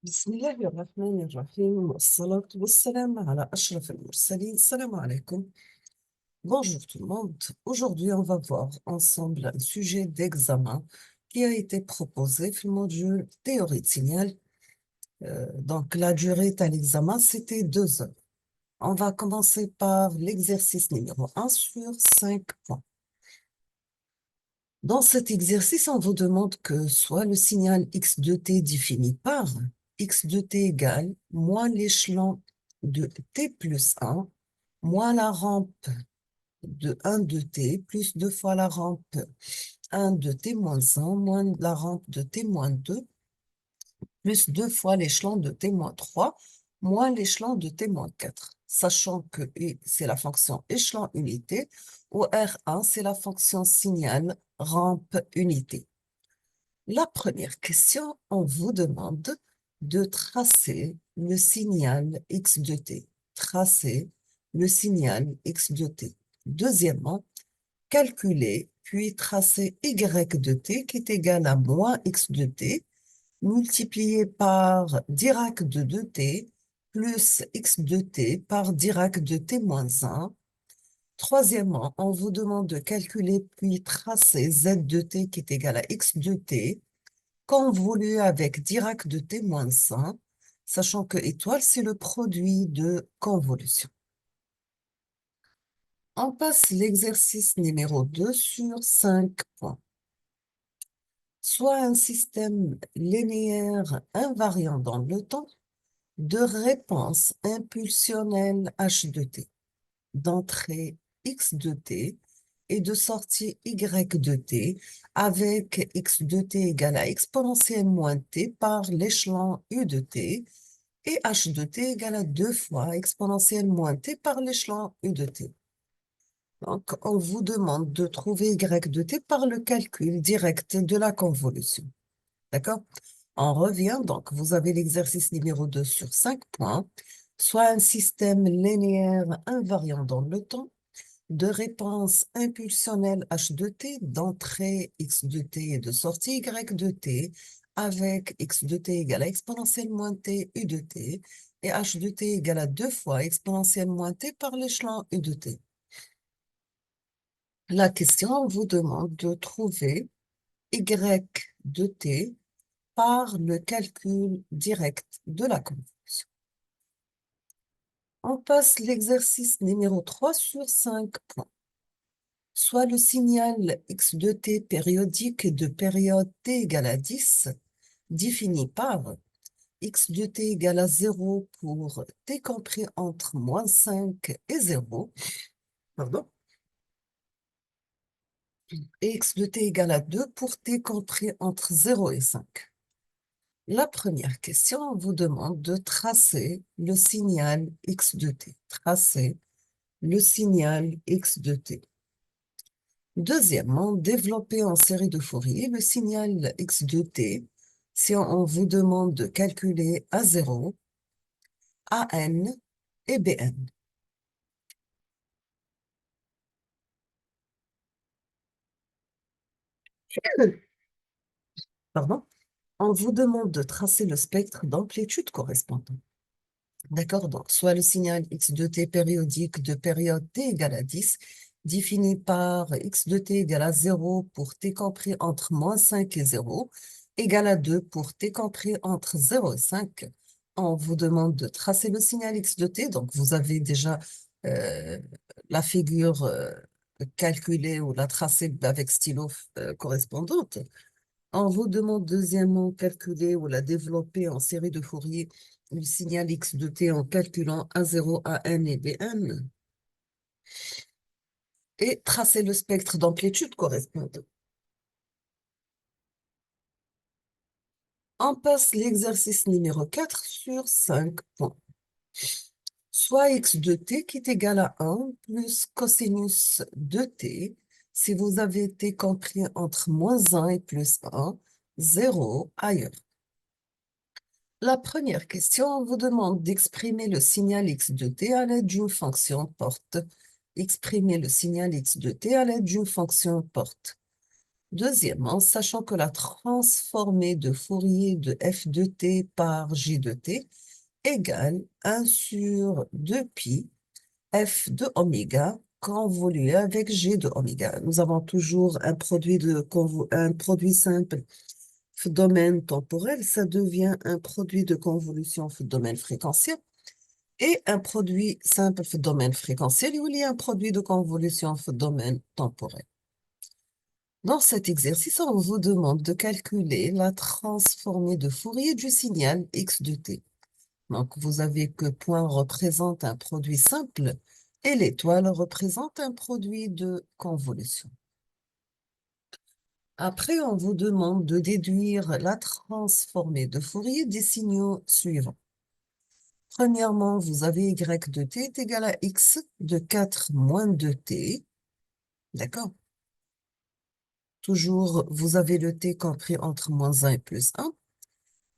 بسم الله الرحمن الرحيم والصلاة والسلام على أشرف المرسلين. السلام عليكم. Bonjour tout le monde. Aujourd'hui, on va voir ensemble un sujet d'examen qui a été proposé في المودule théorie de signal. Donc, la durée à l'examen, c'était 2 heures. On va commencer par l'exercice numéro 1 sur 5 points. Dans cet exercice, on vous demande que soit le signal x de t défini par x de t égale moins l'échelon de t plus 1, moins la rampe de 1 de t, plus 2 fois la rampe 1 de t moins 1, moins la rampe de t moins 2, plus 2 fois l'échelon de t moins 3, moins l'échelon de t moins 4. Sachant que U, c'est la fonction échelon unité, ou R1, c'est la fonction signal rampe unité. La première question, on vous demande de tracer le signal x de t. Tracer le signal x de t. Deuxièmement, calculer puis tracer y de t qui est égal à moins x de t multiplié par Dirac de 2t plus x de t par Dirac de t moins 1. Troisièmement, on vous demande de calculer puis tracer z de t qui est égal à x de t convolu avec Dirac de t moins 1, sachant que étoile, c'est le produit de convolution. On passe l'exercice numéro 2 sur 5 points. Soit un système linéaire invariant dans le temps de réponse impulsionnelle h de t, d'entrée x de t et de sortie y de t avec x de t égale à exponentielle moins t par l'échelon u de t et h de t égale à 2 fois exponentielle moins t par l'échelon u de t. Donc, on vous demande de trouver y de t par le calcul direct de la convolution. D'accord? On revient, donc vous avez l'exercice numéro 2 sur 5 points, soit un système linéaire invariant dans le temps, de réponse impulsionnelle h de t, d'entrée x de t et de sortie y de t, avec x de t égale à exponentielle moins t u de t, et h de t égale à 2 fois exponentielle moins t par l'échelon u de t. La question vous demande de trouver y de t par le calcul direct de la convolution. On passe l'exercice numéro 3 sur 5 points. Soit le signal x de t périodique de période t égale à 10, défini par x de t égale à 0 pour t compris entre moins 5 et 0, pardon, et x de t égale à 2 pour t compris entre 0 et 5. La première question, on vous demande de tracer le signal x de t. Tracer le signal x de t. Deuxièmement, développer en série de Fourier le signal x de t si on vous demande de calculer A0, AN et BN. Pardon? On vous demande de tracer le spectre d'amplitude correspondant. D'accord? Donc, soit le signal x de t périodique de période t égale à 10, défini par x de t égale à 0 pour t compris entre moins 5 et 0, égale à 2 pour t compris entre 0 et 5. On vous demande de tracer le signal x de t, donc vous avez déjà euh, la figure calculée ou la tracée avec stylo correspondante. On vous demande deuxièmement calculer ou la développer en série de Fourier le signal x de t en calculant A0, AN et BN et tracer le spectre d'amplitude correspondant. On passe l'exercice numéro 4 sur 5 points. Soit x de t qui est égal à 1 plus cosinus de t si vous avez t compris entre moins 1 et plus 1, 0 ailleurs. La première question, on vous demande d'exprimer le signal x de t à l'aide d'une fonction porte. Exprimer le signal x de t à l'aide d'une fonction porte. Deuxièmement, sachant que la transformée de Fourier de f de t par g de t égale 1 sur 2 pi f de oméga convolué avec g de oméga. Nous avons toujours un produit simple domaine temporel, ça devient un produit de convolution domaine fréquentiel. Et un produit simple domaine fréquentiel, où il y a un produit de convolution domaine temporel. Dans cet exercice, on vous demande de calculer la transformée de Fourier du signal x de t. Donc, vous avez que point représente un produit simple et l'étoile représente un produit de convolution. Après, on vous demande de déduire la transformée de Fourier des signaux suivants. Premièrement, vous avez y de t est égal à x de 4 moins 2t. D'accord? Toujours, vous avez le t compris entre moins 1 et plus 1.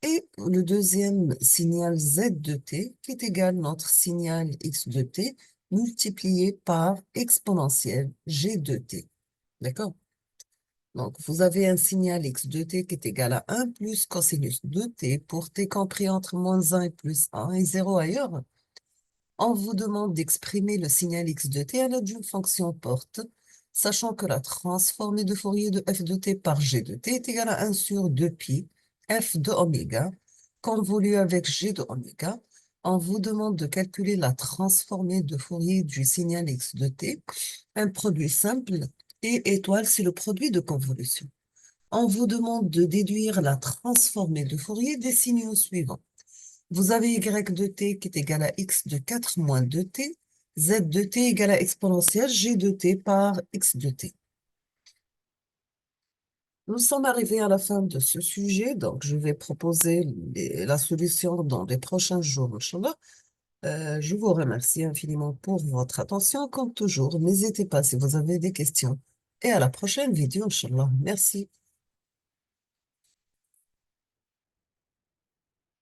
Et le deuxième signal z de t qui est égal à notre signal x de t multiplié par exponentielle g de t. D'accord? Donc, vous avez un signal x de t qui est égal à 1 plus cosinus de t pour t compris entre moins 1 et plus 1 et 0 ailleurs. On vous demande d'exprimer le signal x de t à l'aide d'une fonction porte, sachant que la transformée de Fourier de f de t par g de t est égale à 1 sur 2 pi f de oméga, convolue avec g de oméga. On vous demande de calculer la transformée de Fourier du signal x de t, un produit simple, et étoile, c'est le produit de convolution. On vous demande de déduire la transformée de Fourier des signaux suivants. Vous avez y de t qui est égal à x de 4 moins 2t, z de t égale à exponentielle g de t par x de t. Nous sommes arrivés à la fin de ce sujet, donc je vais proposer la solution dans les prochains jours, Inch'Allah. Je vous remercie infiniment pour votre attention. Comme toujours, n'hésitez pas si vous avez des questions. Et à la prochaine vidéo, Inch'Allah. Merci.